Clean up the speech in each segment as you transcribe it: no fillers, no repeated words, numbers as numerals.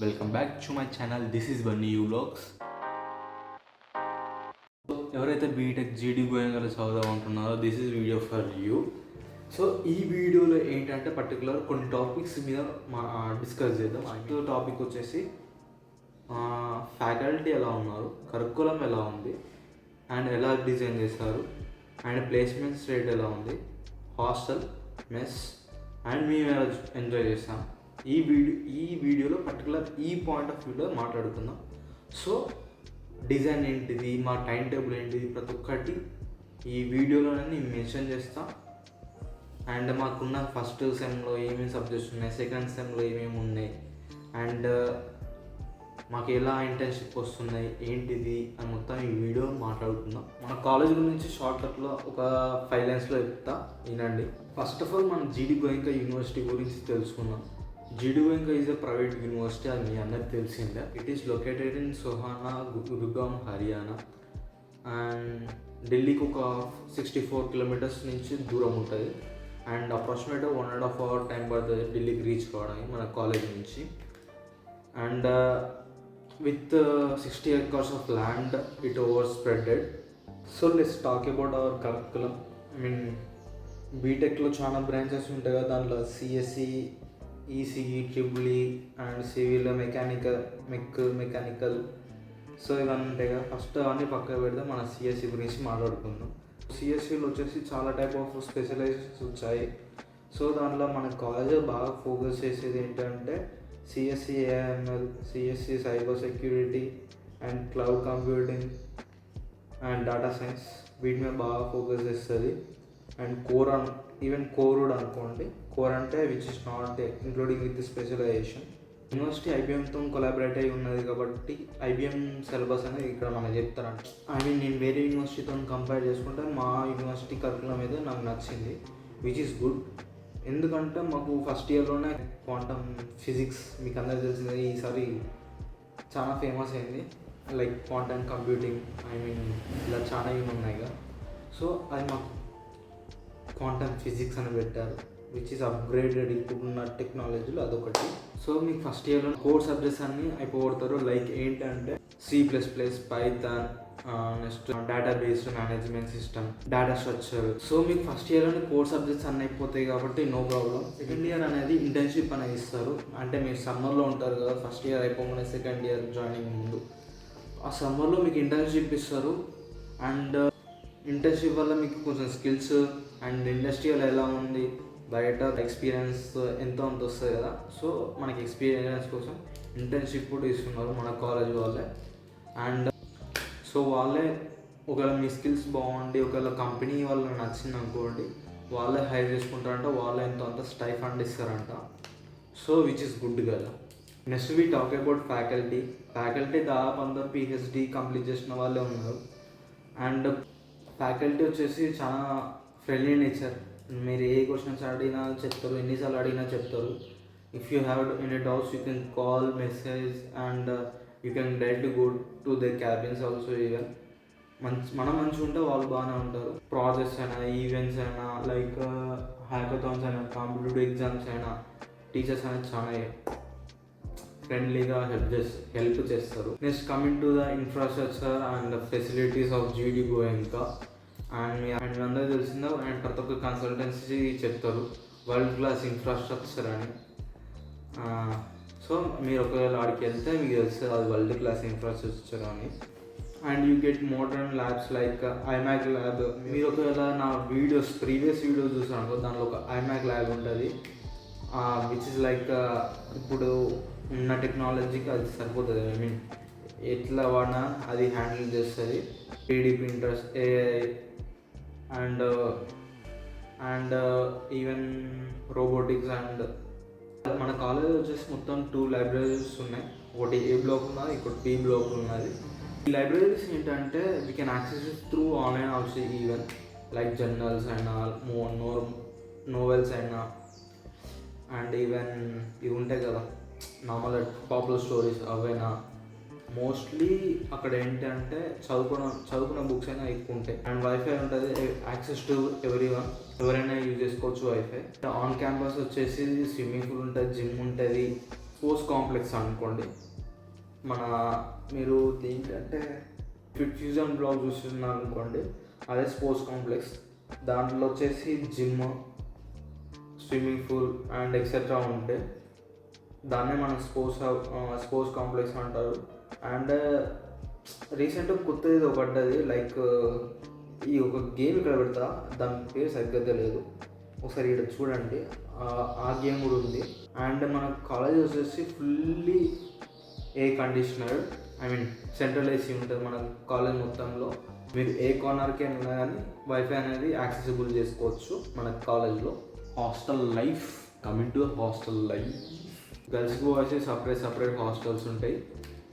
Welcome back to my channel. This is Bunny you vlogs. ఎవరైతే B Tech GD Goenka చదువుకుంటున్నారో this is video for you. So ఈ వీడియోలో ఏంటంటే particular కొన్ని టాపిక్స్ మీద డిస్కస్ చేద్దాం. ఈ టాపిక్ వచ్చేసి ఫ్యాకల్టీ ఎలా ఉన్నారు, కరికులం ఎలా ఉంది అండ్ ఎలా డిజైన్ చేస్తారు అండ్ ప్లేస్మెంట్స్ రేట్ ఎలా ఉంది, హాస్టల్, మెస్ అండ్ మేము ఎలా ఎంజాయ్ చేస్తాం. ఈ వీడియోలో పర్టికులర్ ఈ పాయింట్ ఆఫ్ వ్యూలో మాట్లాడుకుందాం. సో డిజైన్ ఏంటిది, మా టైం టేబుల్ ఏంటిది, ప్రతి ఒక్కటి ఈ వీడియోలోనే నేను మెన్షన్ చేస్తా. అండ్ మాకున్న ఫస్ట్ సెమ్లో ఏమేమి సబ్జెక్ట్స్ ఉన్నాయి, సెకండ్ సెమ్లో ఏమేమి ఉన్నాయి అండ్ మాకు ఎలా ఇంటర్న్షిప్ వస్తున్నాయి ఏంటిది అని మొత్తం ఈ వీడియో మాట్లాడుకుందాం. మన కాలేజ్ గురించి షార్ట్కట్లో ఒక 5 లైన్స్లో చెప్తా, వినండి. ఫస్ట్ ఆఫ్ ఆల్ మనం జీడీ గోయంకా యూనివర్సిటీ గురించి తెలుసుకుందాం. GD Goenka is a private university, అది మీ అందరికి తెలిసిందే. It is located in Sohna, Gurugram, Haryana. And ఢిల్లీకి ఒక 64 కిలోమీటర్స్ నుంచి దూరం ఉంటుంది. అండ్ అప్రాక్సిమేట్గా 1.5 hour టైం పడుతుంది ఢిల్లీకి రీచ్ కావడానికి మన కాలేజ్ నుంచి. And with 60 acres of land it overspreaded. So let's talk about our curriculum. I mean బీటెక్లో చాలా బ్రాంచెస్ ఉంటాయి కదా, దాంట్లో CSC, ECE, triple E and civil, mechanical so ఇవన్నీ ఉంటాయి కదా. ఫస్ట్ అవన్నీ పక్కన పెడితే మన సిఎస్సి గురించి మాట్లాడుకుందాం. సిఎస్సిలో వచ్చేసి చాలా టైప్ ఆఫ్ స్పెషలైజేషన్స్ వచ్చాయి. సో దాంట్లో మన కాలేజ్ బాగా ఫోకస్ చేసేది ఏంటంటే CSC AML, CSC cyber security and cloud computing and data science, వీటి మీద బాగా ఫోకస్ చేస్తుంది. అండ్ ఈవెన్ కోర్ కూడా అనుకోండి. కోర్ అంటే which is not including with specialization. University ఐబిఎంతో కొలాబరేట్ అయి ఉన్నది కాబట్టి ఐబిఎం సిలబస్ అనేది ఇక్కడ మనకు చెప్తారంట. నేను వేరే యూనివర్సిటీతో కంపేర్ చేసుకుంటే మా యూనివర్సిటీ కరికులం మీద నాకు నచ్చింది, విచ్ ఈస్ గుడ్. ఎందుకంటే మాకు ఫస్ట్ ఇయర్లోనే క్వాంటమ్ ఫిజిక్స్, మీకు అందరికీ తెలిసింది, ఈసారి చాలా ఫేమస్ అయింది. లైక్ క్వాంటమ్ కంప్యూటింగ్, ఇలా చాలా ఇవి ఉన్నాయి కదా. సో అది మాకు క్వాంటమ్ ఫిజిక్స్ అని పెట్టారు, విచ్ ఈస్ అప్గ్రేడెడ్ ఇప్పుడున్న టెక్నాలజీలో అదొకటి. సో మీకు ఫస్ట్ ఇయర్లో కోర్ సబ్జెక్ట్స్ అన్నీ అయిపోగొడతారు. లైక్ ఏంటంటే C++, Python, next database management system, data structure. So మీకు ఫస్ట్ ఇయర్లోనే కోర్ సబ్జెక్ట్స్ అన్నీ అయిపోతాయి కాబట్టి నో ప్రాబ్లం. సెకండ్ ఇయర్ అనేది ఇంటర్న్షిప్ అనేది ఇస్తారు. అంటే మీరు సమ్మర్లో ఉంటారు కదా, ఫస్ట్ ఇయర్ అయిపోగానే సెకండ్ ఇయర్ జాయినింగ్ ముందు ఆ సమ్మర్లో మీకు ఇంటర్న్షిప్ ఇస్తారు. అండ్ ఇంటర్న్షిప్ వల్ల మీకు కొంచెం స్కిల్స్ అండ్ ఇండస్ట్రియల్ ఎలా ఉంది, బయట ఎక్స్పీరియన్స్ ఎంతో అంత వస్తుంది కదా. సో మనకి ఎక్స్పీరియన్స్ కోసం ఇంటర్న్షిప్ కూడా ఇస్తున్నారు మన కాలేజ్ వాళ్ళే. అండ్ సో వాళ్ళే ఒకవేళ మీ స్కిల్స్ బాగుండి ఒకవేళ కంపెనీ వాళ్ళకి నచ్చింది అనుకోండి, వాళ్ళే హైర్ చేసుకుంటారంట, వాళ్ళే ఎంతో అంత స్టైఫండ్ ఇస్తారంట. సో విచ్ ఇస్ గుడ్ కదా. Next we talk about faculty దాదాపు అందరూ పిహెచ్డి కంప్లీట్ చేసిన వాళ్ళే ఉన్నారు. అండ్ ఫ్యాకల్టీ వచ్చేసి చాలా ఫ్రెండ్లీ నేచర్. మీరు ఏ క్వశ్చన్స్ అడిగినా చెప్తారు, ఎన్నిసార్లు అడిగినా చెప్తారు. If you have any doubts you can call, message and you can directly go to the cabins also. Even మనం మంచిగా ఉంటే వాళ్ళు బాగానే ఉంటారు. ప్రాజెక్ట్స్ అయినా, ఈవెంట్స్ అయినా, లైక్ హ్యాకథాన్స్ అయినా, కాంపిటేటివ్ ఎగ్జామ్స్ అయినా, టీచర్స్ అయినా చాలా ఫ్రెండ్లీగా హెల్ప్ చేస్తారు. Next coming to the infrastructure and facilities of జీడీ గోయంకా. అండ్ మీ అందరూ తెలిసిందో, అండ్ ప్రతి ఒక్క కన్సల్టెన్సీ చెప్తారు వరల్డ్ క్లాస్ ఇన్ఫ్రాస్ట్రక్చర్ అని. సో మీరు ఒకవేళ ఆడికి వెళ్తే మీకు తెలుస్తుంది అది వరల్డ్ క్లాస్ ఇన్ఫ్రాస్ట్రక్చర్ అని. And you get modern labs like iMac lab. మీరు ఒకవేళ నా ప్రీవియస్ వీడియోస్ చూసాను, దాంట్లో ఒక ఐమాక్ ల్యాబ్ ఉంటుంది, విచ్ ఇస్ లైక్ ఇప్పుడు ఉన్న టెక్నాలజీకి అది సరిపోతుంది. ఎట్లా వాడినా అది హ్యాండిల్ చేస్తుంది. 3D printers, AI and even robotics. And మన కాలేజ్ వచ్చేసి మొత్తం 2 లైబ్రరీస్ ఉన్నాయి. ఒకటి A బ్లాక్ ఉన్నది, ఇంకోటి B బ్లాక్ ఉన్నది. ఈ లైబ్రరీస్ ఏంటంటే we can access through online also, even like journals అయినా, నోవెల్స్ అయినా, అండ్ ఈవెన్ ఇవి ఉంటాయి కదా నార్మల్ పాపులర్ స్టోరీస్, అవైనా. మోస్ట్లీ అక్కడ ఏంటంటే చదువుకున్న బుక్స్ అయినా ఎక్కువ ఉంటాయి. అండ్ వైఫై ఉంటుంది, యాక్సెస్ టు ఎవరైనా యూజ్ చేసుకోవచ్చు వైఫై. ఆన్ క్యాంపస్ వచ్చేసి స్విమ్మింగ్ పూల్ ఉంటుంది, జిమ్ ఉంటుంది, స్పోర్ట్స్ కాంప్లెక్స్ అనుకోండి. మన మీరు దేంటంటే ఫ్యూజన్ బ్లాగ్ చూస్తున్నారు అనుకోండి, అదే స్పోర్ట్స్ కాంప్లెక్స్. దాంట్లో వచ్చేసి gym, swimming pool and etcetera ఉంటాయి. దాన్నే మనం స్పోర్ట్స్ కాంప్లెక్స్ అంటారు. అండ్ రీసెంట్గా కొత్తది ఇది పడ్డది, లైక్ ఈ ఒక గేమ్ ఇక్కడ పెడతా, దాని పేరు సరిగ్గా తెలియదు, ఒకసారి ఇక్కడ చూడండి. ఆ గేమ్ కూడా ఉంది. అండ్ మన కాలేజ్ వచ్చేసి fully air conditioner, central AC ఉంటుంది మన కాలేజ్ మొత్తంలో. మీరు ఏ కార్నర్కి అయినా కానీ వైఫై అనేది యాక్సెసిబుల్ చేసుకోవచ్చు మన కాలేజ్లో. Hostel life, coming to hostel life, గర్ల్స్కి బాయ్స్ సపరేట్ హాస్టల్స్ ఉంటాయి.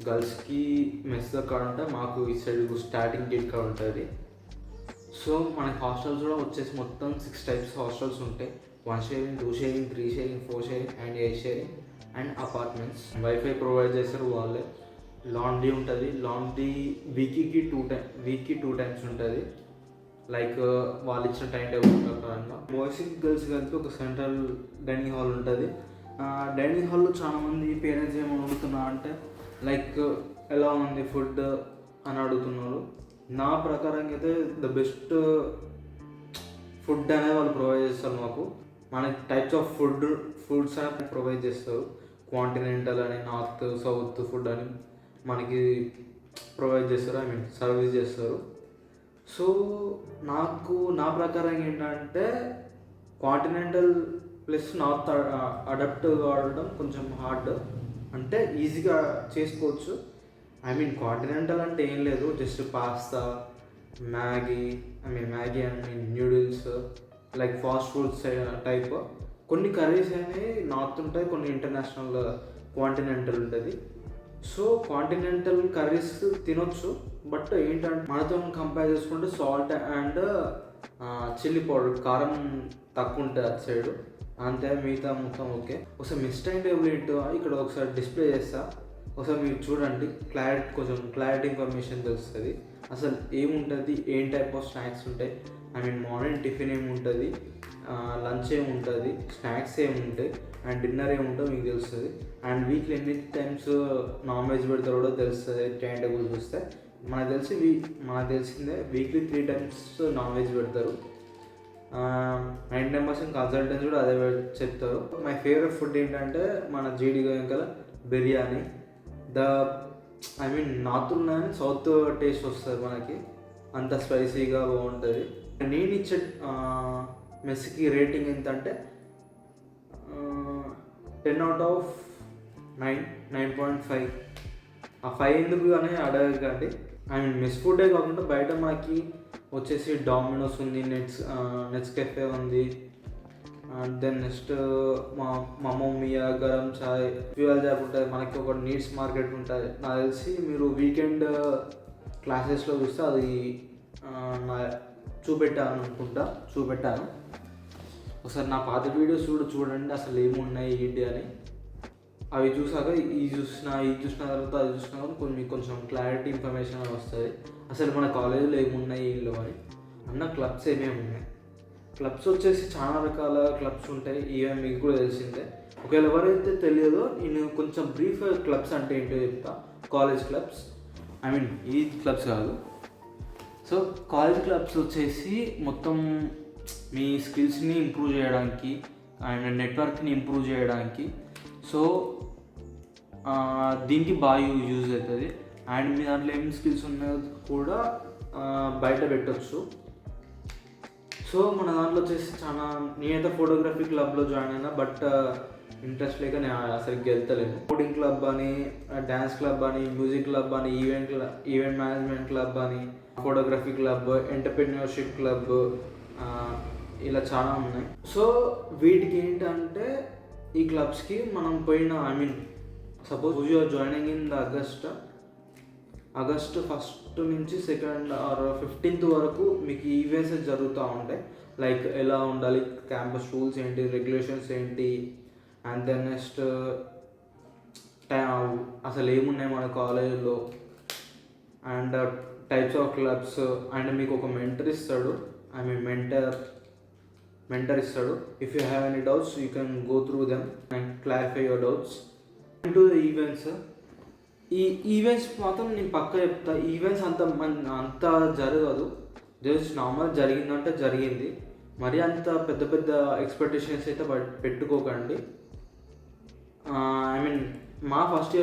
గర్ల్స్కి మెస్ కాడ ఉంటే మాకు ఈ సైడ్ స్టార్టింగ్ గేట్ కాడ ఉంటుంది. సో మనకి హాస్టల్స్ కూడా వచ్చేసి మొత్తం 6 types హాస్టల్స్ ఉంటాయి. 1 sharing, 2 sharing, 3 sharing, 4 sharing and 8 sharing and apartments. Wifi provide చేస్తారు వాళ్ళే. లాండ్రీ ఉంటుంది. లాండ్రీ వీక్కి 2 times ఉంటుంది, లైక్ వాళ్ళు ఇచ్చిన టైం టేబుల్ ప్రకారంగా. బాయ్స్కి గర్ల్స్ కలిపి ఒక సెంట్రల్ డైనింగ్ హాల్ ఉంటుంది. డైనింగ్ హాల్లో చాలామంది పేరెంట్స్ ఏమని అడుగుతున్నారు అంటే, లైక్ ఎలా ఉంది ఫుడ్ అని అడుగుతున్నారు. నా ప్రకారంగా అయితే ద బెస్ట్ ఫుడ్ అనేది వాళ్ళు ప్రొవైడ్ చేస్తారు మాకు. మనకి టైప్స్ ఆఫ్ ఫుడ్స్ అనేది ప్రొవైడ్ చేస్తారు. కాంటినెంటల్ అని, నార్త్ సౌత్ ఫుడ్ అని మనకి ప్రొవైడ్ చేస్తారు, సర్వీస్ చేస్తారు. సో నా ప్రకారం ఏంటంటే కాంటినెంటల్ ప్లస్ నార్త్ అడాప్ట్ కావడం కొంచెం హార్డ్, అంటే ఈజీగా చేసుకోవచ్చు. కాంటినెంటల్ అంటే ఏం లేదు, just pasta, Maggi noodles, like fast foods type. కొన్ని కర్రీస్ అనేవి నార్త్ ఉంటాయి, కొన్ని ఇంటర్నేషనల్ కాంటినెంటల్ ఉంటుంది. సో కాంటినెంటల్ కర్రీస్ తినొచ్చు, బట్ ఏంటంటే మనతో కంపేర్ చేసుకుంటే సాల్ట్ అండ్ చిల్లీ పౌడర్, కారం తక్కువ ఉంటుంది అటు సైడు, అంతే. మిగతా మొత్తం ఓకే. ఒకసారి మిస్ టైం టేబుల్ ఏంటో ఇక్కడ ఒకసారి డిస్ప్లే చేస్తా, ఒకసారి మీరు చూడండి. కొంచెం క్లారిటీ ఇన్ఫర్మేషన్ తెలుస్తుంది అసలు ఏముంటుంది, ఏం టైప్ ఆఫ్ స్నాక్స్ ఉంటాయి. మార్నింగ్ టిఫిన్ ఏముంటుంది, లంచ్ ఏముంటుంది, స్నాక్స్ ఏముంటాయి అండ్ డిన్నర్ ఏముంటుందో మీకు తెలుస్తుంది. అండ్ వీక్లీ ఎన్ని టైమ్స్ నాన్ వెజ్ పెడతారో కూడా తెలుస్తుంది టైం టేబుల్ చూస్తే. మనకు తెలిసిందే వీక్లీ 3 times నాన్ వెజ్ పెడతారు. 90% కన్సల్టెంట్స్ కూడా అదే చెప్తారు. మై ఫేవరెట్ ఫుడ్ ఏంటంటే మన జీడి గోయంకల బిర్యానీ. నార్త్ కానీ సౌత్ టేస్ట్ వస్తుంది మనకి, అంత స్పైసీగా బాగుంటుంది. నేను ఇచ్చే మెస్కి రేటింగ్ ఎంత అంటే 10 out of 9.5. ఆ 5 ఎందుకు అని అడగకండి. మెస్ ఫుడ్డే కాకుండా బయట మనకి వచ్చేసి డామినోస్ ఉంది, నెట్స్ కెఫే ఉంది, అండ్ దెన్ నెక్స్ట్ మా మమ్మీయా గరం చాయ్, ఫ్యూయల్ జాబ్ ఉంటుంది. మనకి ఒక నీడ్స్ మార్కెట్ ఉంటుంది. నాకు తెలిసి మీరు వీకెండ్ క్లాసెస్లో చూస్తే అది చూపెట్టాను. ఒకసారి నా పాత వీడియోస్ చూడండి అసలు ఏమున్నాయి ఏంటి అని. అవి చూసాక ఇది చూసిన తర్వాత అది చూసినా కానీ కొంచెం క్లారిటీ ఇన్ఫర్మేషన్ వస్తుంది అసలు మన కాలేజీలో ఏమున్నాయి వీళ్ళు అని. క్లబ్స్ ఏమేమి ఉన్నాయి. క్లబ్స్ వచ్చేసి చాలా రకాల క్లబ్స్ ఉంటాయి, ఈవెన్ మీకు కూడా తెలిసిందే. ఒకవేళ ఎవరైతే తెలియదో నేను కొంచెం బ్రీఫ్ క్లబ్స్ అంటే ఏంటో చెప్తా. కాలేజ్ క్లబ్స్, ఈ క్లబ్స్ కాదు. సో కాలేజ్ క్లబ్స్ వచ్చేసి మొత్తం మీ స్కిల్స్ని ఇంప్రూవ్ చేయడానికి అండ్ నెట్వర్క్ని ఇంప్రూవ్ చేయడానికి. సో దీనికి బాగా యూజ్ అవుతుంది. అండ్ మీ దాంట్లో ఏం స్కిల్స్ ఉన్నాయో కూడా బయట పెట్టవచ్చు. సో మన దాంట్లో వచ్చేసి నేనైతే ఫోటోగ్రఫీ క్లబ్లో జాయిన్ అయినా, బట్ ఇంట్రెస్ట్ లేక నేను అసలు వెళ్తలేను. కోడింగ్ క్లబ్ అని, డ్యాన్స్ క్లబ్ అని, మ్యూజిక్ క్లబ్ అని, ఈవెంట్ మేనేజ్మెంట్ క్లబ్ అని, ఫోటోగ్రఫీ క్లబ్, ఎంటర్ప్రెన్యూర్షిప్ క్లబ్, ఇలా చాలా ఉన్నాయి. సో వీటికి ఏంటంటే ఈ క్లబ్స్కి మనం suppose you are joining in the August 1st నుంచి 2nd or 15th వరకు మీకు ఈవెంట్స్ జరుగుతూ ఉంటాయి. లైక్ ఎలా ఉండాలి, క్యాంపస్ రూల్స్ ఏంటి, రెగ్యులేషన్స్ ఏంటి, అండ్ దెన్ నెక్స్ట్ అసలు ఏమున్నాయి మన కాలేజీలో, and types of clubs. And మీకు ఒక మెంటర్ ఇస్తాడు, మెంటర్ ఇస్తాడు. If you have any doubts you can go through them and clarify your doubts. To events, ఈ ఈవెంట్స్ మాత్రం నేను పక్క చెప్తా. ఈవెంట్స్ అంత జరగదు, జస్ట్ నార్మల్ జరిగిందంటే జరిగింది. మరి అంత పెద్ద పెద్ద ఎక్స్పెక్టేషన్స్ అయితే పెట్టుకోకండి. ఐ మీన్ మా ఫస్ట్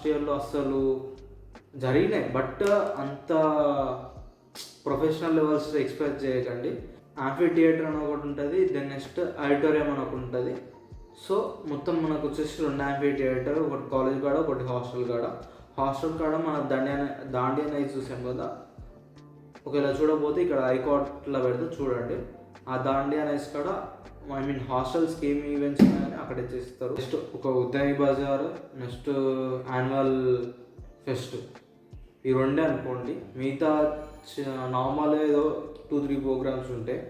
ఇయర్లో అస్సలు జరిగినాయి, బట్ అంత ప్రొఫెషనల్ లెవెల్స్ ఎక్స్పెక్ట్ చేయకండి. యాంఫీ థియేటర్ అని ఒకటి ఉంటుంది, దెన్ నెక్స్ట్ ఆడిటోరియం అని ఒకటి ఉంటుంది. సో మొత్తం మనకు వచ్చేసి 2 యాంఫీ థియేటర్, ఒకటి కాలేజ్ కాడ, ఒకటి హాస్టల్ కాడ మన దాండియా నైట్స్ చూసాం కదా. ఒకవేళ చూడకపోతే ఇక్కడ ఐకాట్లో పెడితే చూడండి. ఆ దాండియా నైట్స్ కాడ ఐ మీన్ హాస్టల్స్కి ఏమి ఈవెంట్స్ ఉన్నాయని అక్కడే చేస్తారు. నెక్స్ట్ ఒక Uday Bazaar, next annual fest, ఈ 2 అనుకోండి. మిగతా నార్మల్ ఏదో 2-3 ప్రోగ్రామ్స్ ఉంటాయి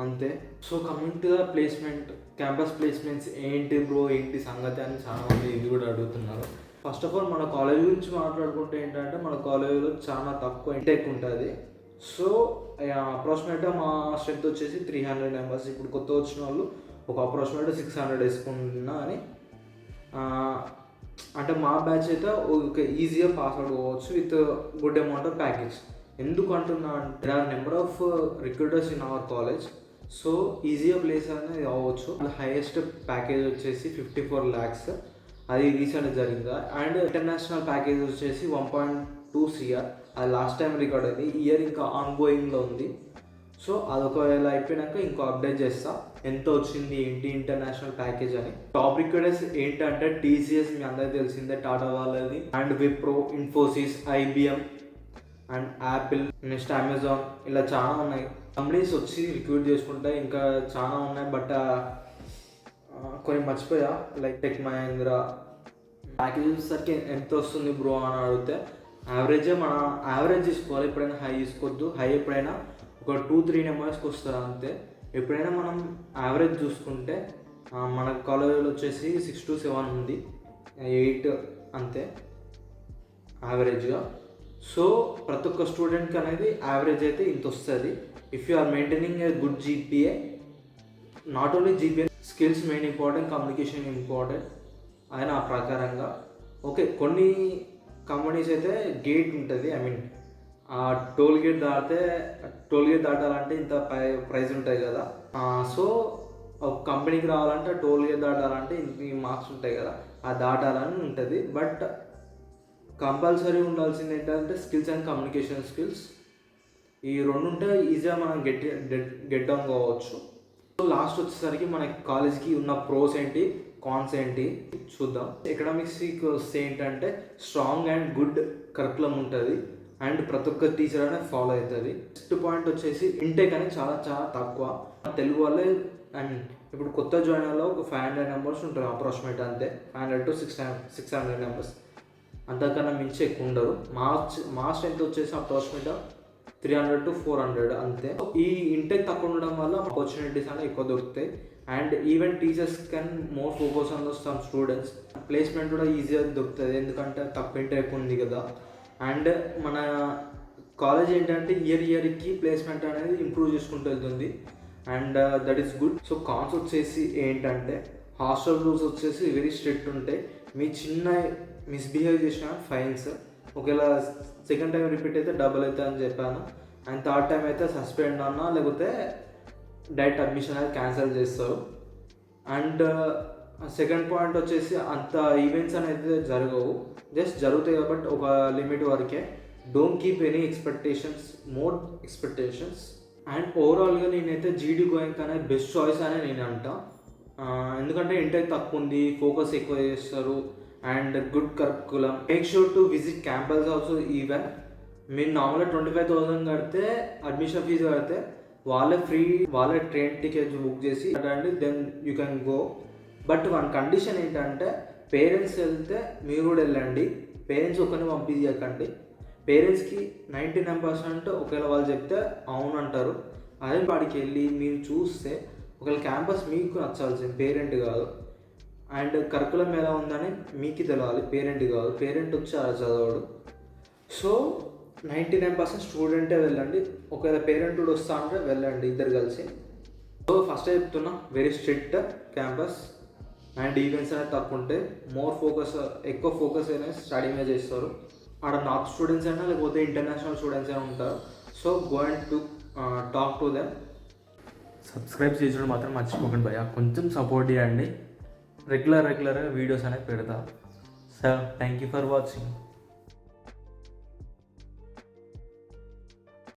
అంతే. So coming to the placement, campus placements ఏంటి బ్రో, ఏంటి సంగతి అని చాలామంది ఇది కూడా అడుగుతున్నారు. ఫస్ట్ ఆఫ్ ఆల్ మన కాలేజ్ గురించి మాట్లాడుకుంటే ఏంటంటే, మన కాలేజీలో చాలా తక్కువ ఇంటెక్ ఉంటుంది. సో అప్రాక్సిమేట్గా మా స్ట్రెంత్ వచ్చేసి 300 మెంబర్స్. ఇప్పుడు కొత్త వచ్చిన వాళ్ళు ఒక అప్రాక్సిమేట్గా 600 వేసుకుంటున్నా అని, అంటే మా బ్యాచ్ అయితే ఒక ఈజీగా పాస్ అవుట్ అవ్వచ్చు with good amount of package. ఎందుకు అంటున్నా అంటే, there are number of recruiters in our college. So ఈజీగా ప్లేస్ అనేది అవ్వచ్చు. హైయెస్ట్ ప్యాకేజ్ వచ్చేసి 54 lakhs, అది రీసెంట్గా జరిగిందా. అండ్ ఇంటర్నేషనల్ ప్యాకేజ్ వచ్చేసి 1.2 CR, అది లాస్ట్ టైం రికార్డ్ అయింది. ఇయర్ ఇంకా ఆన్గోయింగ్లో ఉంది. సో అదొకవేళ అయిపోయినాక ఇంకో అప్డేట్ చేస్తా ఎంత వచ్చింది ఏంటి ఇంటర్నేషనల్ ప్యాకేజ్ అని. టాప్ రిక్రూటర్స్ ఏంటంటే TCS, మీ అందరికీ తెలిసిందే, టాటా వాళ్ళది, and Wipro, Infosys, IBM and Apple, next Amazon, ఇలా చాలా ఉన్నాయి కంపెనీస్ వచ్చి రిక్రూట్ చేసుకుంటే. ఇంకా చాలా ఉన్నాయి, బట్ కొన్ని మర్చిపోయా. Like tech Mahindra. ప్యాకేజ్ వచ్చేసరికి ఎంత వస్తుంది బ్రో అని అడిగితే, మన యావరేజ్ తీసుకోవాలి, ఎప్పుడైనా హై తీసుకోవద్దు. హై ఎప్పుడైనా ఒక 2-3 నెంబర్స్కి వస్తుంది అంతే. ఎప్పుడైనా మనం యావరేజ్ చూసుకుంటే మన కాలేజీలో వచ్చేసి 6 to 7 ఉంది, 8 అంతే యావరేజ్గా. సో ప్రతి ఒక్క స్టూడెంట్కి అనేది యావరేజ్ అయితే ఇంత వస్తుంది. If you are maintaining a good GPA, not only GPA, skills main important, communication important అని ఆ ప్రకారంగా. ఓకే, కొన్ని కంపెనీస్ అయితే గేట్ ఉంటుంది, ఐ మీన్ టోల్ గేట్ దాటాలంటే ఇంత ప్రైజ్ ఉంటాయి కదా. సో ఒక కంపెనీకి రావాలంటే టోల్ గేట్ దాటాలంటే ఇంత మార్క్స్ ఉంటాయి కదా, ఆ దాటాలని ఉంటుంది. బట్ కంపల్సరీ ఉండాల్సింది ఏంటంటే స్కిల్స్ అండ్ కమ్యూనికేషన్ స్కిల్స్. ఈ 2 ఉంటే ఈజీగా మనం గెట్ డౌన్ కావచ్చు. సో లాస్ట్ వచ్చేసరికి మన కాలేజ్కి ఉన్న ప్రోస్ ఏంటి, కాన్స్ ఏంటి చూద్దాం. ఎకనామిక్స్కి వస్తే ఏంటంటే స్ట్రాంగ్ అండ్ గుడ్ కరికులం ఉంటుంది, అండ్ ప్రతి ఒక్క టీచర్ అనేది ఫాలో అవుతుంది. నెక్స్ట్ పాయింట్ వచ్చేసి ఇంటేక్ అనేది చాలా చాలా తక్కువ. తెలుగు వాళ్ళే, అండ్ ఇప్పుడు కొత్త జాయిన్ అలా ఒక 500 మెంబర్స్ ఉంటారు అప్రాక్సిమేట్, అంతే 500 to 600 మెంబర్స్, అంతకన్నా మించి ఎక్కువ ఉండరు. మా స్ట్రెంత్ వచ్చేసి అప్రాక్సిమేట్గా 300 to 400 అంతే. ఈ ఇంటెక్ తక్కువ ఉండడం వల్ల ఆపర్చునిటీస్ అనేవి ఎక్కువ దొరుకుతాయి. And even teachers can more focus on some students. Placement కూడా ఈజీగా దొరుకుతుంది, ఎందుకంటే తక్కువ ఇంటెక్ ఉంది కదా. అండ్ మన కాలేజ్ ఏంటంటే ఇయర్కి ప్లేస్మెంట్ అనేది ఇంప్రూవ్ చేసుకుంటూ వెళ్తుంది, and that is good. So cons వచ్చేసి ఏంటంటే, హాస్టల్ రూల్స్ వచ్చేసి వెరీ స్ట్రిక్ట్ ఉంటాయి. మీ చిన్న మిస్బిహేవ్ చేసిన ఫైన్స్, ఒకవేళ సెకండ్ టైం రిపీట్ అయితే డబుల్ అవుతుంది అని చెప్పాను. అండ్ థర్డ్ టైం అయితే సస్పెండ్ అన్నా లేకపోతే డైరెక్ట్ అడ్మిషన్ అనేది క్యాన్సిల్ చేస్తారు. అండ్ సెకండ్ పాయింట్ వచ్చేసి అంత ఈవెంట్స్ అనేది జరగవు, జస్ట్ జరుగుతాయి కాబట్టి ఒక లిమిట్ వరకే. Don't keep any more expectations. And ఓవరాల్గా నేనైతే GD గోయింగ్ అనేది బెస్ట్ చాయిస్ అని నేను అంటా. ఎందుకంటే ఇంటెక్ తక్కువ ఉంది, ఫోకస్ ఎక్కువ చేస్తారు, and good curriculum. Make sure to visit campus also. Even మీరు నార్మల్గా 25,000 కడితే, అడ్మిషన్ ఫీజు కడితే వాళ్ళే ట్రైన్ టికెట్స్ బుక్ చేసి అండి, then you can go. But one condition ఏంటంటే, పేరెంట్స్ వెళ్తే మీరు కూడా వెళ్ళండి, పేరెంట్స్ ఒకరిని పంపించకండి. పేరెంట్స్కి 99% ఒకవేళ వాళ్ళు చెప్తే అవును అంటారు. అదే వాడికి వెళ్ళి మీరు చూస్తే ఒకవేళ క్యాంపస్ మీకు నచ్చాల్సింది, పేరెంట్ కాదు. అండ్ కరికులం ఎలా ఉందని మీకు తెలియాలి, పేరెంట్ కాదు. పేరెంట్ వచ్చి అలా చదవడు. సో 99% స్టూడెంటే వెళ్ళండి. ఒకవేళ పేరెంట్ కూడా వస్తా అంటే వెళ్ళండి, ఇద్దరు కలిసి. సో ఫస్ట్ చెప్తున్నా, very strict campus. And events అనేది తక్కువ ఉంటే ఎక్కువ ఫోకస్ అనేది స్టడీ మీద చేస్తారు. ఆడ నార్త్ స్టూడెంట్స్ అయినా లేకపోతే ఇంటర్నేషనల్ స్టూడెంట్స్ అయినా ఉంటారు. So go and talk to them. Subscribe చేయడం మాత్రం మర్చిపోకండి భయ్యా, కొంచెం సపోర్ట్ చేయండి. రెగ్యులర్గా వీడియోస్ అనేది పెడతా. So thank you for watching.